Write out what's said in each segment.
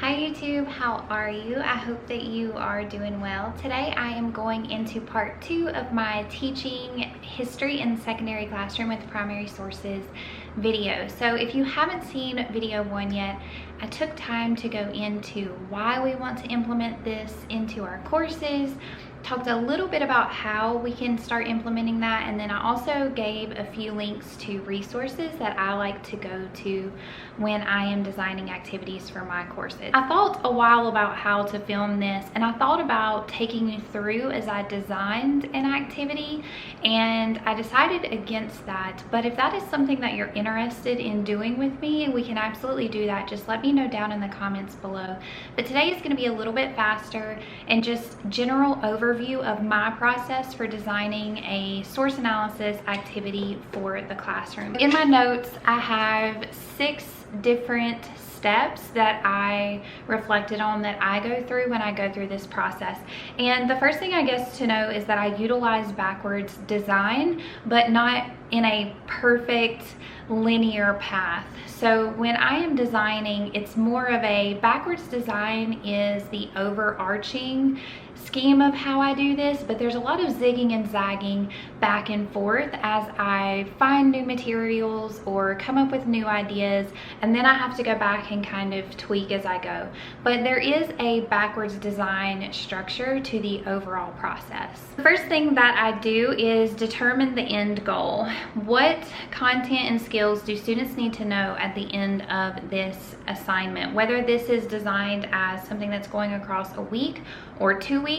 Hi YouTube, how are you? I hope that you are doing well. Today I am going into part 2 of my teaching history in the secondary classroom with primary sources video. So if you haven't seen video 1 yet, I took time to go into why we want to implement this into our courses, talked a little bit about how we can start implementing that, and then I also gave a few links to resources that I like to go to when I am designing activities for my courses. I thought a while about how to film this, and I thought about taking you through as I designed an activity, and I decided against that. But if that is something that you're interested in doing with me, we can absolutely do that. Just let me know down in the comments below. But today is going to be a little bit faster and just general overview of my process for designing a source analysis activity for the classroom. In my notes, I have 6 different steps that I reflected on that I go through when I go through this process. And the first thing I guess to know is that I utilize backwards design, but not in a perfect linear path. So when I am designing, it's more of a backwards design is the overarching scheme of how I do this, but there's a lot of zigging and zagging back and forth as I find new materials or come up with new ideas, and then I have to go back and kind of tweak as I go. But there is a backwards design structure to the overall process. The first thing that I do is determine the end goal. What content and skills do students need to know at the end of this assignment? Whether this is designed as something that's going across a week or 2 weeks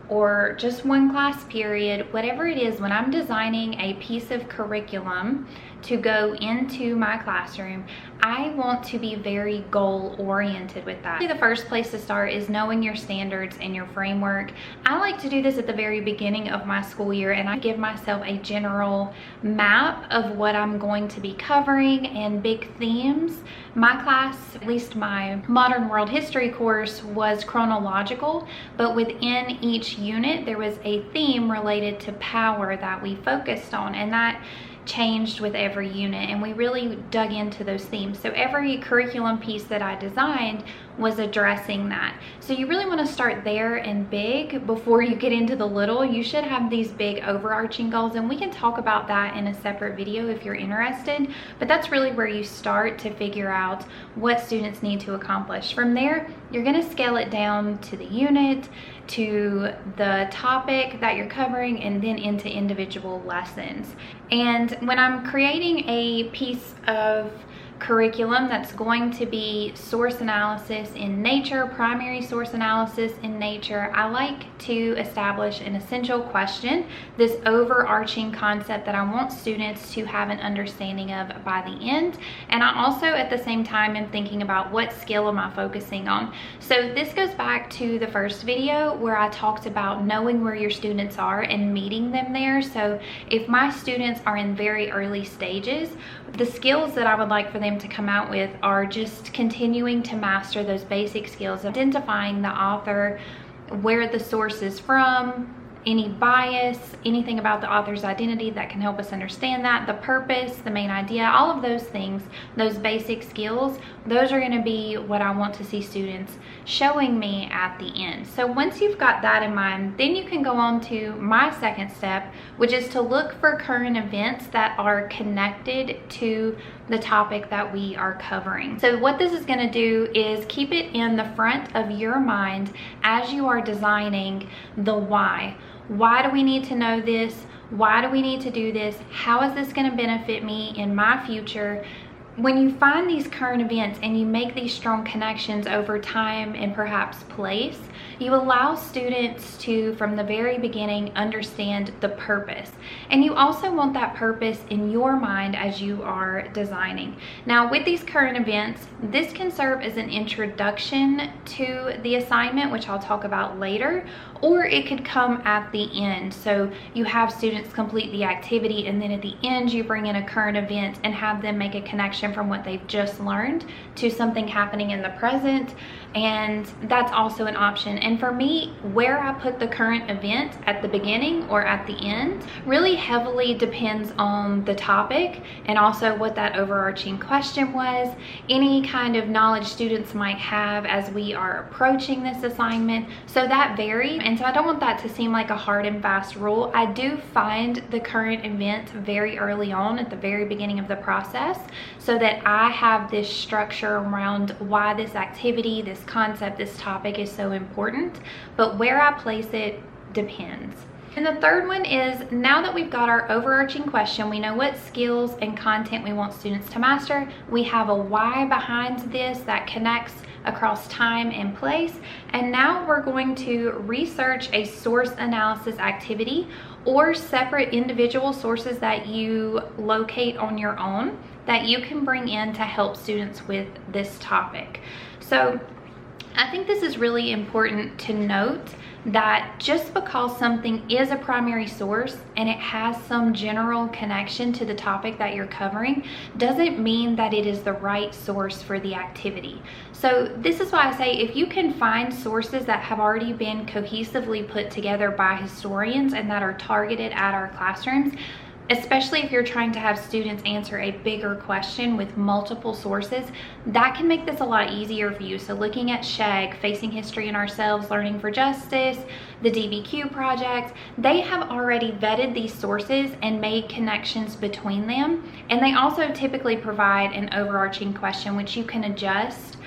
or just one class period, whatever it is, when I'm designing a piece of curriculum to go into my classroom, I want to be very goal oriented with that. The first place to start is knowing your standards and your framework. I like to do this at the very beginning of my school year, and I give myself a general map of what I'm going to be covering and big themes. My class, at least my modern world history course, was chronological, but within each unit there was a theme related to power that we focused on, and that changed with every unit, and we really dug into those themes. So every curriculum piece that I designed was addressing that. So you really want to start there and big before you get into the little. You should have these big overarching goals, and we can talk about that in a separate video if you're interested, but that's really where you start to figure out what students need to accomplish. From there, you're going to scale it down to the unit, to the topic that you're covering, and then into individual lessons. And when I'm creating a piece of curriculum that's going to be source analysis in nature, primary source analysis in nature, I like to establish an essential question, this overarching concept that I want students to have an understanding of by the end. And I also at the same time am thinking about what skill am I focusing on. So this goes back to the first video where I talked about knowing where your students are and meeting them there. So if my students are in very early stages, the skills that I would like for them to come out with are just continuing to master those basic skills, identifying the author, where the source is from, any bias, anything about the author's identity that can help us understand that, the purpose, the main idea, all of those things, those basic skills, those are going to be what I want to see students showing me at the end. So once you've got that in mind, then you can go on to my second step, which is to look for current events that are connected to the topic that we are covering. So what this is going to do is keep it in the front of your mind as you are designing the why. Why do we need to know this? Why do we need to do this? How is this going to benefit me in my future? When you find these current events and you make these strong connections over time and perhaps place, you allow students to, from the very beginning, understand the purpose. And you also want that purpose in your mind as you are designing. Now, with these current events, this can serve as an introduction to the assignment, which I'll talk about later, or it could come at the end. So you have students complete the activity, and then at the end you bring in a current event and have them make a connection connection from what they've just learned to something happening in the present, and that's also an option. And for me, where I put the current event, at the beginning or at the end, really heavily depends on the topic and also what that overarching question was, any kind of knowledge students might have as we are approaching this assignment. So that varies, and so I don't want that to seem like a hard and fast rule. I do find the current event very early on at the very beginning of the process so that I have this structure around why this activity, this concept, this topic is so important, but where I place it depends. And the third one is, now that we've got our overarching question, we know what skills and content we want students to master, we have a why behind this that connects across time and place, and now we're going to research a source analysis activity or separate individual sources that you locate on your own that you can bring in to help students with this topic. So I think this is really important to note that just because something is a primary source and it has some general connection to the topic that you're covering doesn't mean that it is the right source for the activity. So this is why I say, if you can find sources that have already been cohesively put together by historians and that are targeted at our classrooms, especially if you're trying to have students answer a bigger question with multiple sources, that can make this a lot easier for you. So looking at SHEG, Facing History and Ourselves, Learning for Justice, the DBQ project, they have already vetted these sources and made connections between them. And they also typically provide an overarching question which you can adjust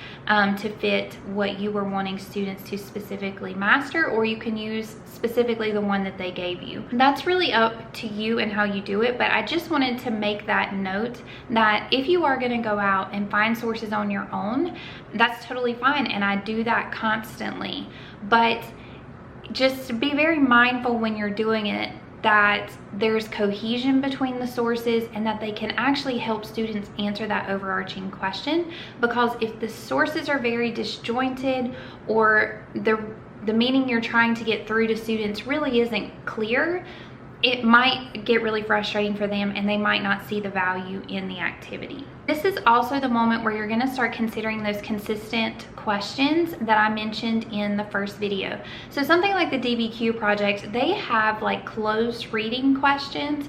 to fit what you were wanting students to specifically master, or you can use specifically the one that they gave you. That's really up to you and how you do it, but I just wanted to make that note that if you are going to go out and find sources on your own, that's totally fine, and I do that constantly. But just be very mindful when you're doing it that there's cohesion between the sources and that they can actually help students answer that overarching question. Because if the sources are very disjointed, or the meaning you're trying to get through to students really isn't clear, it might get really frustrating for them and they might not see the value in the activity. This is also the moment where you're going to start considering those consistent questions that I mentioned in the first video. So something like the DBQ project, they have like closed reading questions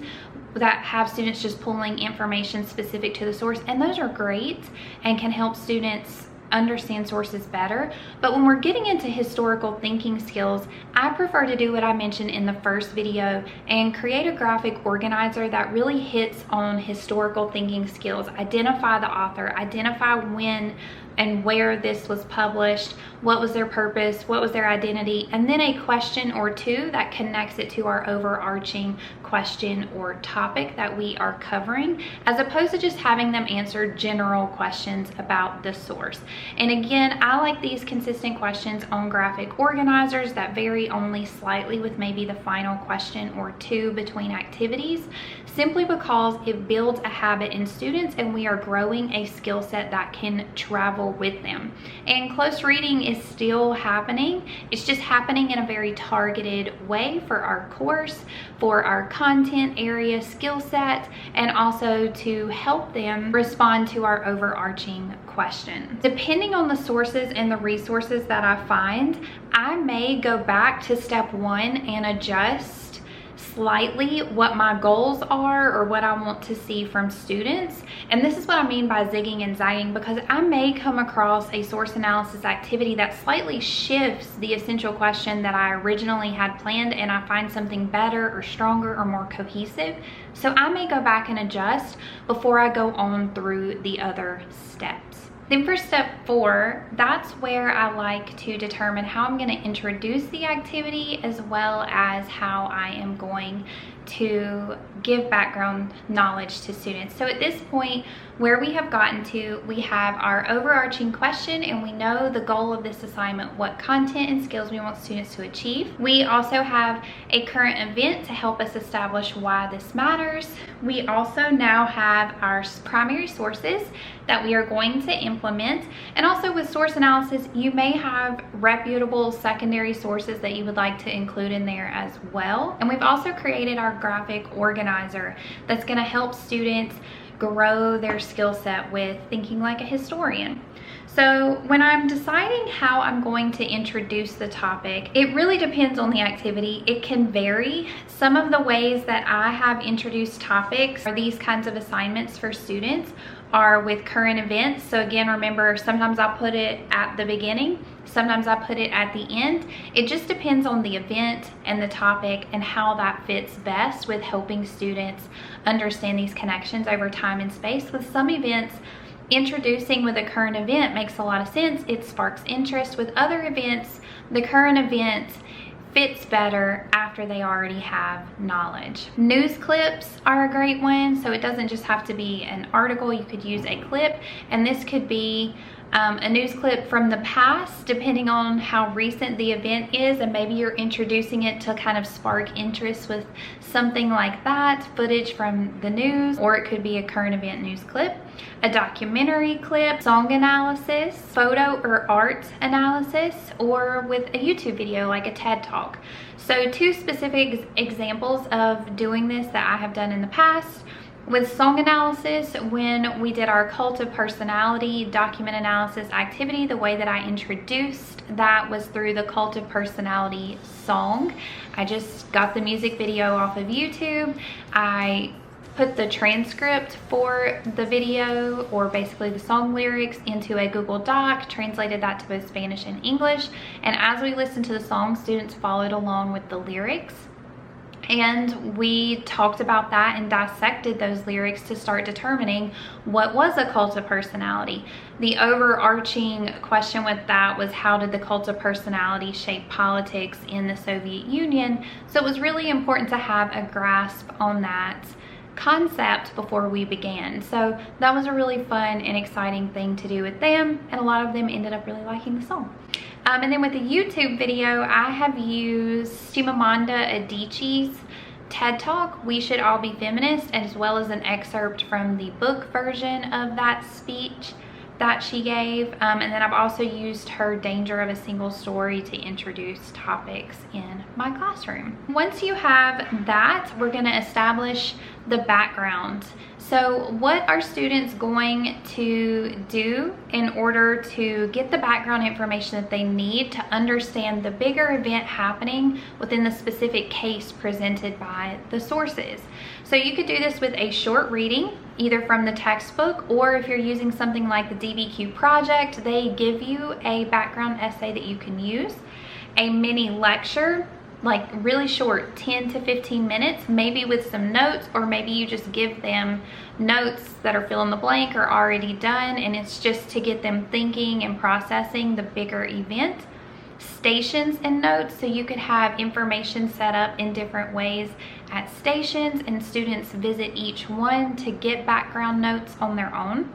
that have students just pulling information specific to the source, and those are great and can help students understand sources better. But when we're getting into historical thinking skills, I prefer to do what I mentioned in the first video and create a graphic organizer that really hits on historical thinking skills. Identify the author, identify when and where this was published, what was their purpose, what was their identity, and then a question or two that connects it to our overarching question or topic that we are covering, as opposed to just having them answer general questions about the source. And again, I like these consistent questions on graphic organizers that vary only slightly with maybe the final question or two between activities, simply because it builds a habit in students and we are growing a skill set that can travel with them. And close reading is still happening. It's just happening in a very targeted way for our course, for our content area skill set, and also to help them respond to our overarching questions. Depending on the sources and the resources that I find, I may go back to step one and adjust slightly what my goals are or what I want to see from students. And this is what I mean by zigging and zagging, because I may come across a source analysis activity that slightly shifts the essential question that I originally had planned, and I find something better or stronger or more cohesive. So I may go back and adjust before I go on through the other steps. Then for step 4, that's where I like to determine how I'm going to introduce the activity, as well as how I am going to give background knowledge to students. So at this point, where we have gotten to, we have our overarching question and we know the goal of this assignment, what content and skills we want students to achieve. We also have a current event to help us establish why this matters. We also now have our primary sources that we are going to implement. And also with source analysis, you may have reputable secondary sources that you would like to include in there as well. And we've also created our graphic organizer that's going to help students grow their skill set with thinking like a historian. So when I'm deciding how I'm going to introduce the topic, it really depends on the activity. It can vary. Some of the ways that I have introduced topics or these kinds of assignments for students are with current events. So again, remember, sometimes I put it at the beginning, sometimes I put it at the end. It just depends on the event and the topic and how that fits best with helping students understand these connections over time and space. With some events, introducing with a current event makes a lot of sense. It sparks interest. With other events, the current event fits better after they already have knowledge. News clips are a great one. So it doesn't just have to be an article. You could use a clip, and this could be a news clip from the past, depending on how recent the event is, and maybe you're introducing it to kind of spark interest with something like that, footage from the news, or it could be a current event news clip, a documentary clip, song analysis, photo or art analysis, or with a YouTube video like a TED Talk. So two specific examples of doing this that I have done in the past. With song analysis, when we did our Cult of Personality document analysis activity, the way that I introduced that was through the Cult of Personality song. I just got the music video off of YouTube. I put the transcript for the video, or basically the song lyrics, into a Google Doc, translated that to both Spanish and English. And as we listened to the song, students followed along with the lyrics. And we talked about that and dissected those lyrics to start determining what was a cult of personality. The overarching question with that was, how did the cult of personality shape politics in the Soviet Union? So it was really important to have a grasp on that concept before we began. So that was a really fun and exciting thing to do with them, and a lot of them ended up really liking the song. And then with the YouTube video, I have used Chimamanda Adichie's TED Talk, We Should All Be Feminists, as well as an excerpt from the book version of that speech that she gave. And then I've also used her Danger of a Single Story to introduce topics in my classroom. Once you have that, we're going to establish the background. So what are students going to do in order to get the background information that they need to understand the bigger event happening within the specific case presented by the sources? So you could do this with a short reading, either from the textbook, or if you're using something like the DBQ project, they give you a background essay that you can use. A mini lecture, like really short, 10 to 15 minutes, maybe with some notes, or maybe you just give them notes that are fill in the blank or already done, and it's just to get them thinking and processing the bigger event. Stations and notes, so you could have information set up in different ways at stations, and students visit each one to get background notes on their own.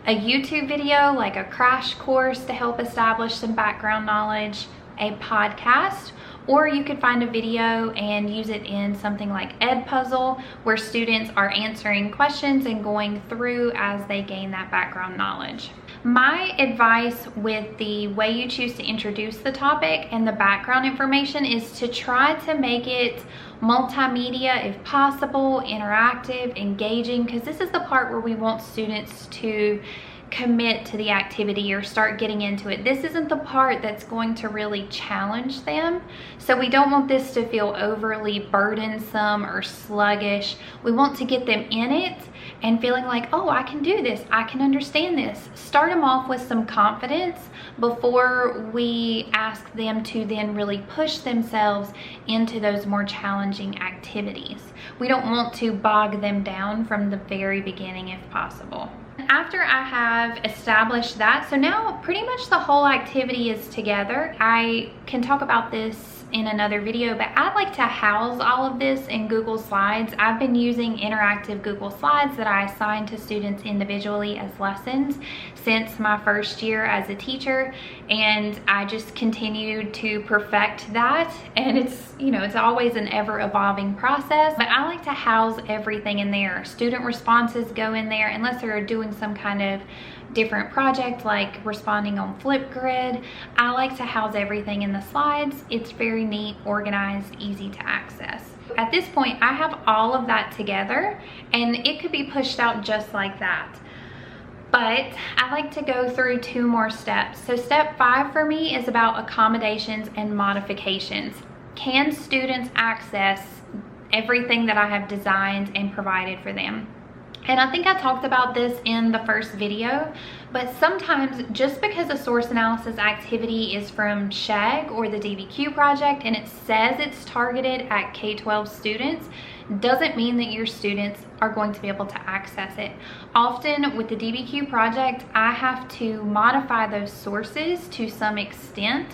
A YouTube video, like a crash course to help establish some background knowledge. A podcast, or you could find a video and use it in something like Edpuzzle, where students are answering questions and going through as they gain that background knowledge. My advice with the way you choose to introduce the topic and the background information is to try to make it multimedia if possible, interactive, engaging, because this is the part where we want students to commit to the activity or start getting into it. This isn't the part that's going to really challenge them. So we don't want this to feel overly burdensome or sluggish. We want to get them in it and feeling like, oh, I can do this, I can understand this. Start them off with some confidence before we ask them to then really push themselves into those more challenging activities. We don't want to bog them down from the very beginning if possible. After I have established that, so now pretty much the whole activity is together. I can talk about this in another video, but I like to house all of this in Google Slides. I've been using interactive Google Slides that I assign to students individually as lessons since my first year as a teacher, and I just continued to perfect that. And it's, you know, it's always an ever-evolving process, but I like to house everything in there. Student responses go in there unless they're doing some kind of different project like responding on Flipgrid. I like to house everything in the slides. It's very neat, organized, easy to access. at this point, I have all of that together and it could be pushed out just like that. But I like to go through 2 more steps. So step 5 for me is about accommodations and modifications. Can students access everything that I have designed and provided for them? And I think I talked about this in the first video, but sometimes just because a source analysis activity is from SHAG or the DBQ project and it says it's targeted at K-12 students, doesn't mean that your students are going to be able to access it. Often with the DBQ project, I have to modify those sources to some extent,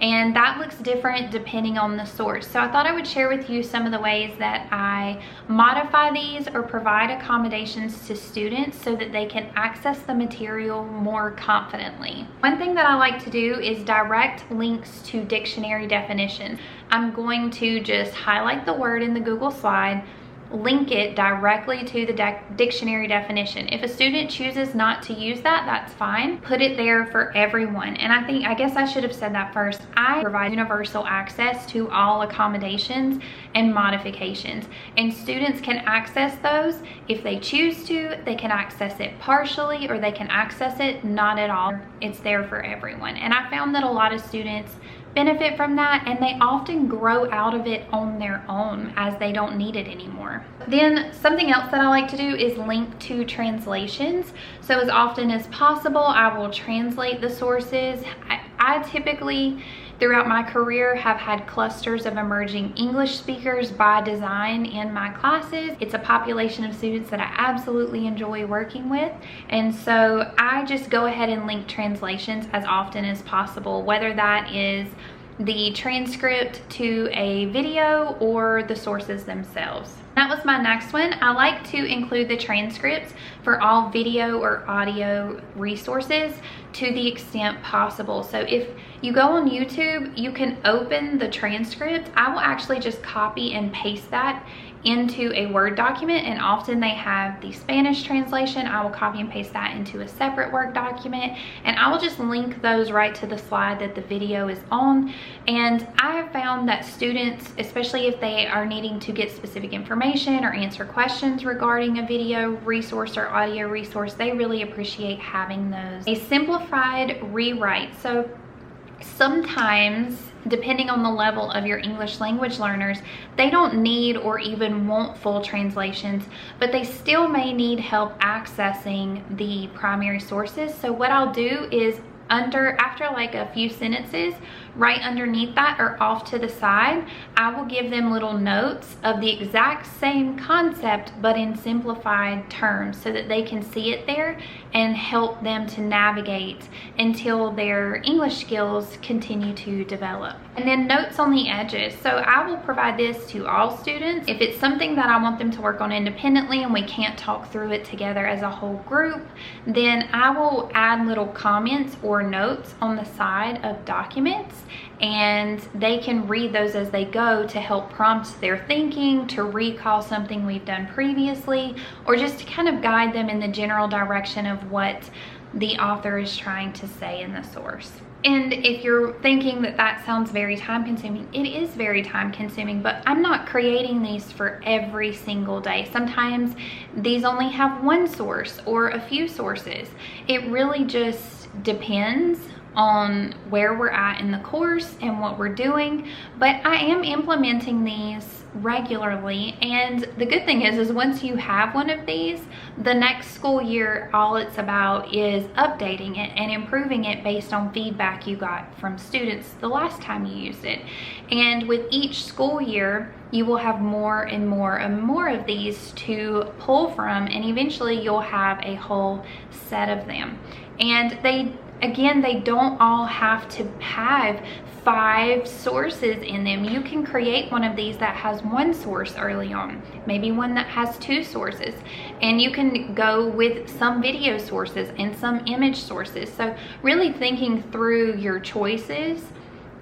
and that looks different depending on the source. So I thought I would share with you some of the ways that I modify these or provide accommodations to students so that they can access the material more confidently. One thing that I like to do is direct links to dictionary definitions. I'm going to just highlight the word in the Google slide, link it directly to the dictionary definition. If a student chooses not to use that, that's fine. Put it there for everyone. And I guess I should have said that first. I provide universal access to all accommodations and modifications, and students can access those if they choose to. They can access it partially or they can access it not at all. It's there for everyone. And I found that a lot of students benefit from that, and they often grow out of it on their own as they don't need it anymore. Then something else that I like to do is link to translations. So as often as possible, I will translate the sources. I typically throughout my career have had clusters of emerging English speakers by design in my classes. It's a population of students that I absolutely enjoy working with, and so I just go ahead and link translations as often as possible, whether that is the transcript to a video or the sources themselves. That was my next one. I like to include the transcripts for all video or audio resources to the extent possible. So if you go on YouTube, you can open the transcript. I will actually just copy and paste that into a Word document, and often they have the Spanish translation. I will copy and paste that into a separate Word document, and I will just link those right to the slide that the video is on. And I have found that students, especially if they are needing to get specific information or answer questions regarding a video resource or audio resource, they really appreciate having those. A simplified rewrite. So sometimes, depending on the level of your English language learners, they don't need or even want full translations, but they still may need help accessing the primary sources. So what I'll do is after like a few sentences, right underneath that or off to the side, I will give them little notes of the exact same concept but in simplified terms so that they can see it there and help them to navigate until their English skills continue to develop. And then notes on the edges. So I will provide this to all students. If it's something that I want them to work on independently and we can't talk through it together as a whole group, then I will add little comments or notes on the side of documents, and they can read those as they go to help prompt their thinking, to recall something we've done previously, or just to kind of guide them in the general direction of what the author is trying to say in the source. And if you're thinking that that sounds very time consuming, it is very time consuming, but I'm not creating these for every single day. Sometimes these only have one source or a few sources. It really just depends on where we're at in the course and what we're doing, but I am implementing these regularly. And the good thing is once you have one of these, the next school year, all it's about is updating it and improving it based on feedback you got from students the last time you used it. And with each school year, you will have more and more and more of these to pull from, and eventually you'll have a whole set of them. And they don't all have to have 5 sources in them. You can create one of these that has one source early on, maybe one that has 2 sources, and you can go with some video sources and some image sources. So really thinking through your choices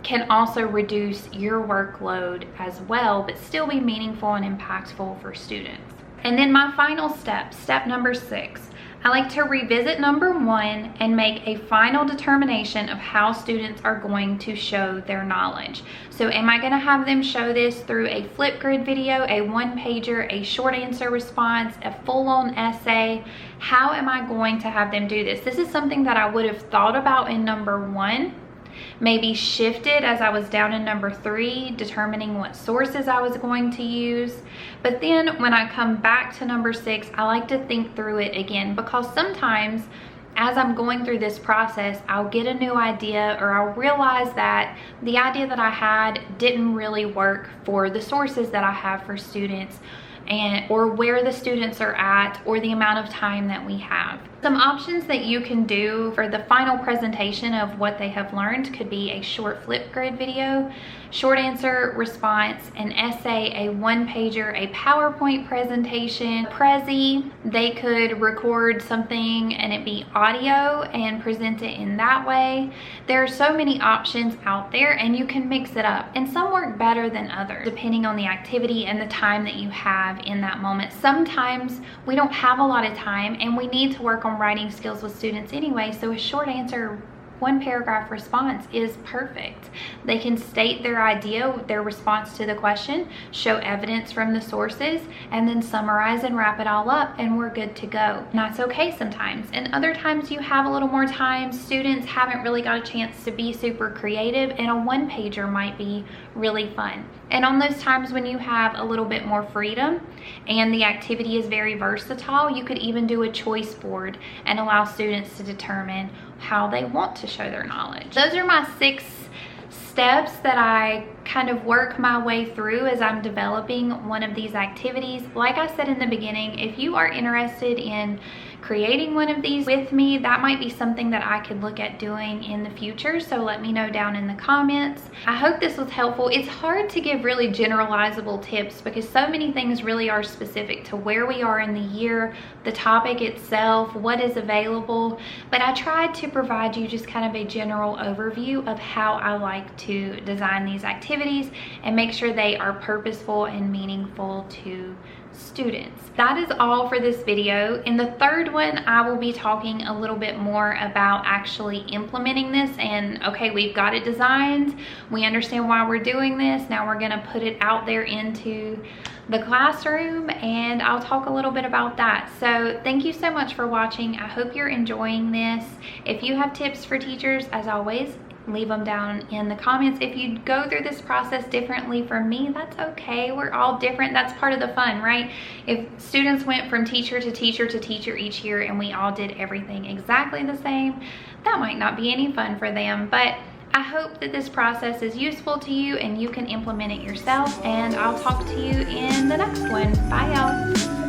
can also reduce your workload as well, but still be meaningful and impactful for students. And then my final step, step number 6, I like to revisit number 1 and make a final determination of how students are going to show their knowledge. So am I going to have them show this through a Flipgrid video, a 1-pager, a short answer response, a full-on essay? How am I going to have them do this? This is something that I would have thought about in number 1, maybe shifted as I was down in number 3, determining what sources I was going to use. But then when I come back to number 6, I like to think through it again, because sometimes as I'm going through this process, I'll get a new idea, or I'll realize that the idea that I had didn't really work for the sources that I have for students, or where the students are at, or the amount of time that we have. Some options that you can do for the final presentation of what they have learned could be a short Flipgrid video, short answer response, an essay, a 1-pager, a PowerPoint presentation, Prezi. They could record something and it be audio and present it in that way. There are so many options out there, and you can mix it up, and some work better than others depending on the activity and the time that you have in that moment. Sometimes we don't have a lot of time and we need to work on writing skills with students anyway, so a short answer 1-paragraph response is perfect. They can state their idea, their response to the question, show evidence from the sources, and then summarize and wrap it all up, and we're good to go. And that's okay sometimes. And other times you have a little more time, students haven't really got a chance to be super creative, and a 1-pager might be really fun. And on those times when you have a little bit more freedom and the activity is very versatile, you could even do a choice board and allow students to determine how they want to show their knowledge. Those are my 6 steps that I kind of work my way through as I'm developing one of these activities. Like I said in the beginning, if you are interested in creating one of these with me, that might be something that I could look at doing in the future, so let me know down in the comments. I hope this was helpful. It's hard to give really generalizable tips because so many things really are specific to where we are in the year, the topic itself, what is available, but I tried to provide you just kind of a general overview of how I like to design these activities and make sure they are purposeful and meaningful to students. That is all for this video. In the 3rd one, I will be talking a little bit more about actually implementing this, and okay, we've got it designed, we understand why we're doing this, now we're going to put it out there into the classroom, and I'll talk a little bit about that. So thank you so much for watching. I hope you're enjoying this. If you have tips for teachers, as always, leave them down in the comments. If you go through this process differently from me, that's okay. We're all different. That's part of the fun, right? If students went from teacher to teacher to teacher each year and we all did everything exactly the same, that might not be any fun for them. But I hope that this process is useful to you and you can implement it yourself, and I'll talk to you in the next one. Bye, y'all.